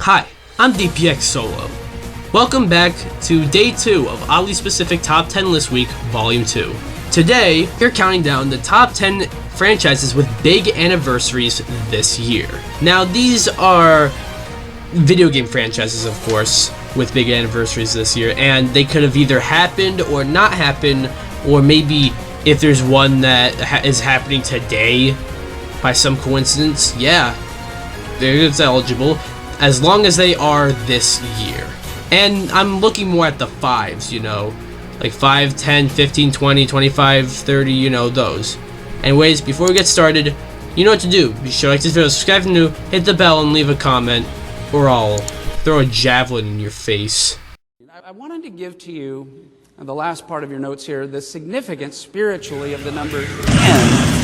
Hi, I'm DPX Solo. Welcome back to Day 2 of Oddly Specific Top 10 List Week, Volume 2. Today, we're counting down the top 10 franchises with big anniversaries this year. Now, these are video game franchises, of course, with big anniversaries this year, and they could have either happened or not happened, or maybe if there's one that is happening today by some coincidence, yeah, it's eligible, as long as they are this year. And I'm looking more at the 5s, you know, like 5, 10, 15, 20, 25, 30, you know, those. Anyways, before we get started, you know what to do. Be sure to like this video, subscribe if you're new, hit the bell, and leave a comment, or I'll throw a javelin in your face. I wanted to give to you, in the last part of your notes here, the significance spiritually of the number 10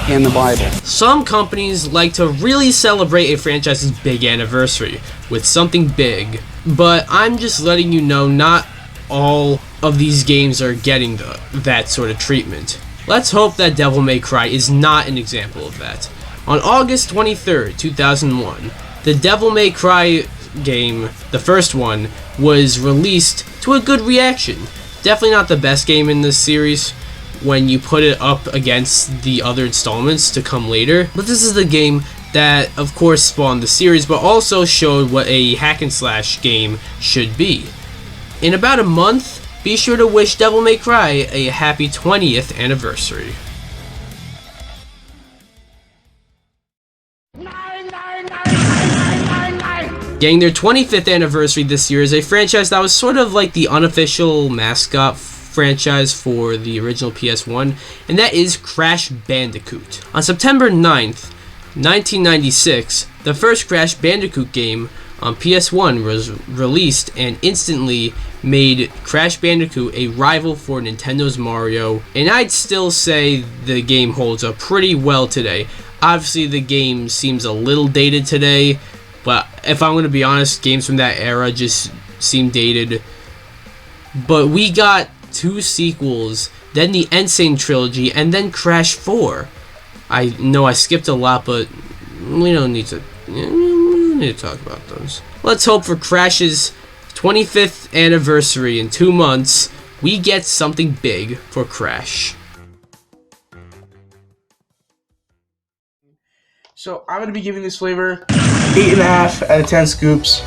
in the Bible. Some companies like to really celebrate a franchise's big anniversary with something big, but I'm just letting you know not all of these games are getting that sort of treatment. Let's hope that Devil May Cry is not an example of that. On August 23rd, 2001, the Devil May Cry game, the first one, was released to a good reaction. Definitely not the best game in this series when you put it up against the other installments to come later, but this is the game that of course spawned the series, but also showed what a hack and slash game should be. In about a month, be sure to wish Devil May Cry a happy 20th anniversary. Getting their 25th anniversary this year is a franchise that was sort of like the unofficial mascot franchise for the original PS1, and that is Crash Bandicoot. On September 9th, 1996, the first Crash Bandicoot game on PS1 was released and instantly made Crash Bandicoot a rival for Nintendo's Mario, and I'd still say the game holds up pretty well today. Obviously, the game seems a little dated today, but if I'm going to be honest, games from that era just seem dated. But we got 2 sequels, then the Insane Trilogy, and then Crash 4. I know I skipped a lot, but we don't need to talk about those. Let's hope for Crash's 25th anniversary in 2 months, we get something big for Crash. So I'm going to be giving this flavor 8.5 out of 10 scoops.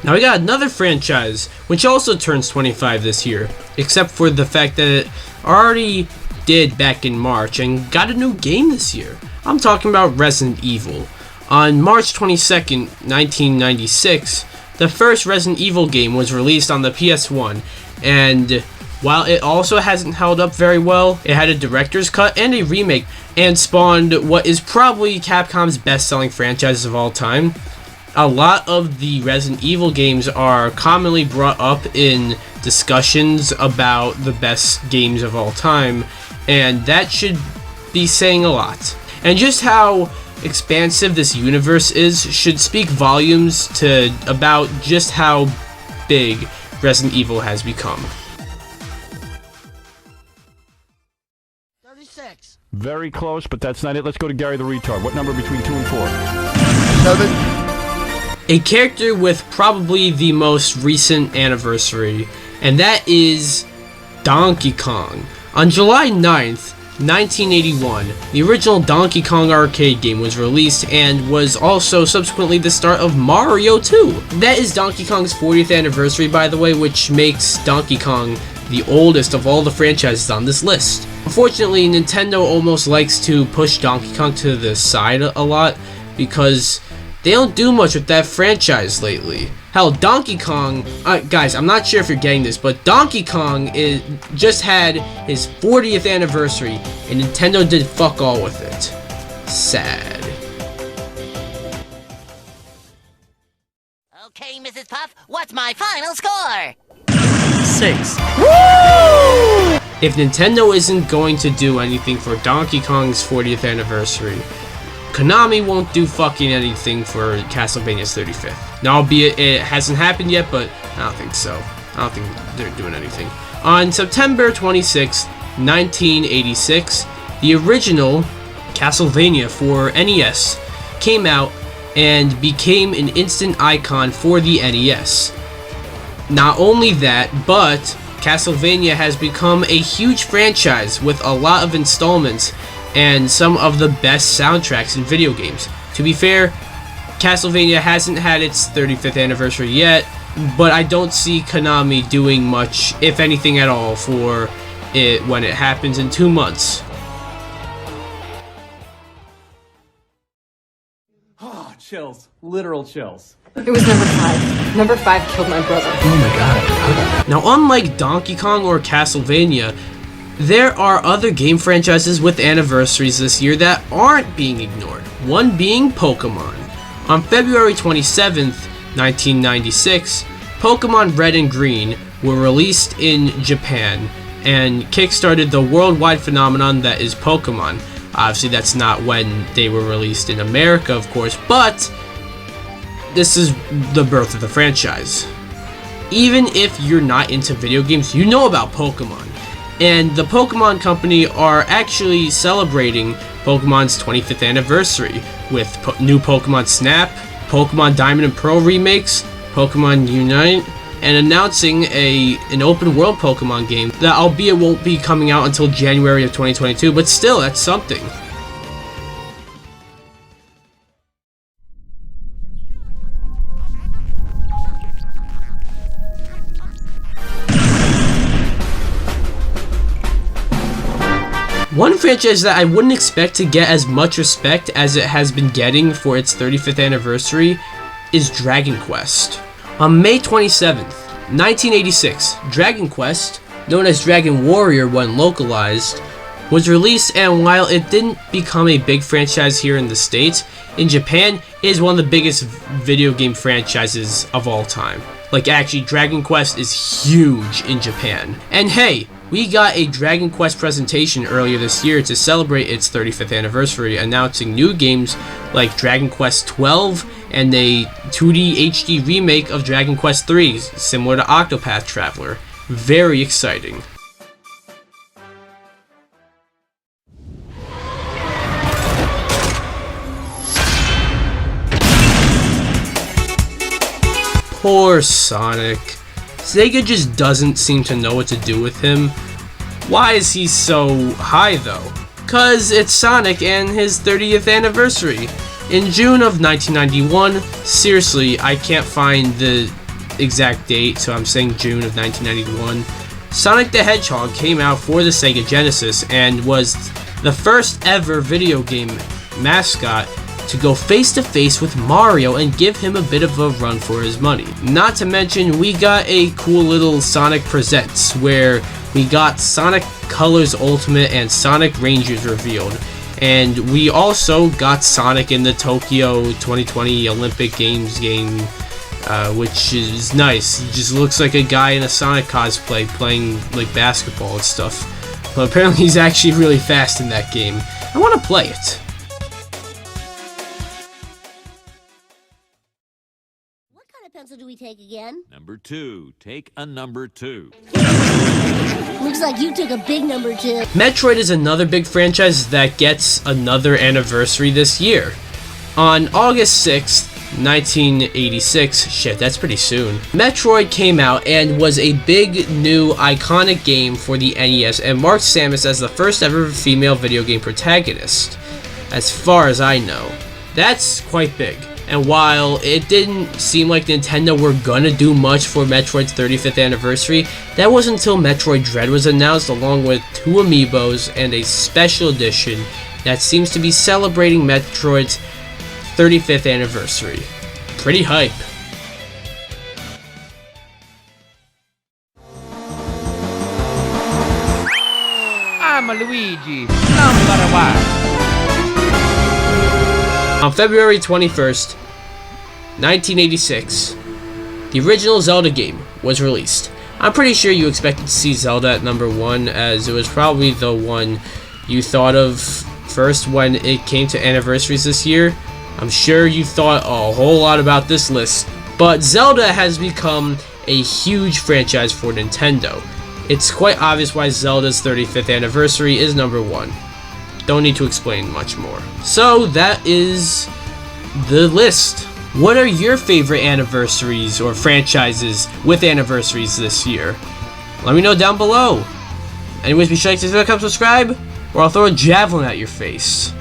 Now we got another franchise, which also turns 25 this year, except for the fact that it already did back in March and got a new game this year. I'm talking about Resident Evil. On March 22nd, 1996, the first Resident Evil game was released on the PS1, and while it also hasn't held up very well, it had a director's cut and a remake, and spawned what is probably Capcom's best-selling franchise of all time. A lot of the Resident Evil games are commonly brought up in discussions about the best games of all time, and that should be saying a lot. And just how expansive this universe is should speak volumes to about just how big Resident Evil has become. 36. Very close, but that's not it. Let's go to Gary the Retard. What number between 2 and 4? 7. A character with probably the most recent anniversary, and that is Donkey Kong. On July 9th, 1981, the original Donkey Kong arcade game was released and was also subsequently the start of Mario 2. That is Donkey Kong's 40th anniversary, by the way, which makes Donkey Kong the oldest of all the franchises on this list. Unfortunately, Nintendo almost likes to push Donkey Kong to the side a lot because they don't do much with that franchise lately. Hell, Donkey Kong, guys, I'm not sure if you're getting this, but Donkey Kong just had his 40th anniversary, and Nintendo did fuck all with it. Sad. Okay, Mrs. Puff, what's my final score? 6. If Nintendo isn't going to do anything for Donkey Kong's 40th anniversary, Konami won't do fucking anything for Castlevania's 35th. Now, albeit it hasn't happened yet, but I don't think so. I don't think they're doing anything. On September 26, 1986, the original Castlevania for NES came out, and became an instant icon for the NES. Not only that, but Castlevania has become a huge franchise with a lot of installments and some of the best soundtracks in video games. To be fair, Castlevania hasn't had its 35th anniversary yet, but I don't see Konami doing much, if anything at all, for it when it happens in 2 months. Oh, chills. Literal chills. It was number 5. Number 5 killed my brother. Oh my god. Now, unlike Donkey Kong or Castlevania, there are other game franchises with anniversaries this year that aren't being ignored, one being Pokemon. On February 27th, 1996, Pokemon Red and Green were released in Japan and kickstarted the worldwide phenomenon that is Pokemon. Obviously, that's not when they were released in America, of course, but this is the birth of the franchise. Even if you're not into video games, you know about Pokemon. And the Pokemon Company are actually celebrating Pokemon's 25th anniversary with new Pokemon Snap, Pokemon Diamond and Pearl remakes, Pokemon Unite, and announcing an open world Pokemon game that albeit won't be coming out until January of 2022, but still, that's something. One franchise that I wouldn't expect to get as much respect as it has been getting for its 35th anniversary is Dragon Quest. On May 27th, 1986, Dragon Quest, known as Dragon Warrior when localized, was released, and while it didn't become a big franchise here in the States, in Japan it is one of the biggest video game franchises of all time. Like, actually, Dragon Quest is huge in Japan. And hey, we got a Dragon Quest presentation earlier this year to celebrate its 35th anniversary, announcing new games like Dragon Quest XII and a 2D HD remake of Dragon Quest III, similar to Octopath Traveler. Very exciting. Poor Sonic. Sega just doesn't seem to know what to do with him. Why is he so high though? Cause it's Sonic and his 30th anniversary. In June of 1991, seriously, I can't find the exact date, so I'm saying June of 1991, Sonic the Hedgehog came out for the Sega Genesis and was the first ever video game mascot to go face to face with Mario and give him a bit of a run for his money. Not to mention, we got a cool little Sonic Presents where we got Sonic Colors Ultimate and Sonic Rangers revealed. And we also got Sonic in the Tokyo 2020 Olympic Games game, which is nice. He just looks like a guy in a Sonic cosplay playing like basketball and stuff. But apparently he's actually really fast in that game. I want to play it. Pencil do we take again? Number 2. Take a number 2. Looks like you took a big number 2. Metroid is another big franchise that gets another anniversary this year. On August 6th, 1986, shit, that's pretty soon, Metroid came out and was a big, new, iconic game for the NES and marked Samus as the first ever female video game protagonist, as far as I know. That's quite big. And while it didn't seem like Nintendo were gonna do much for Metroid's 35th anniversary, that wasn't until Metroid Dread was announced along with 2 amiibos and a special edition that seems to be celebrating Metroid's 35th anniversary. Pretty hype. I'm a Luigi, number 1. On February 21st, 1986, the original Zelda game was released. I'm pretty sure you expected to see Zelda at number 1, as it was probably the one you thought of first when it came to anniversaries this year. I'm sure you thought a whole lot about this list, but Zelda has become a huge franchise for Nintendo. It's quite obvious why Zelda's 35th anniversary is number 1. Don't need to explain much more. So that is the list. What are your favorite anniversaries or franchises with anniversaries this year? Let me know down below. Anyways, be sure to like, subscribe, or I'll throw a javelin at your face.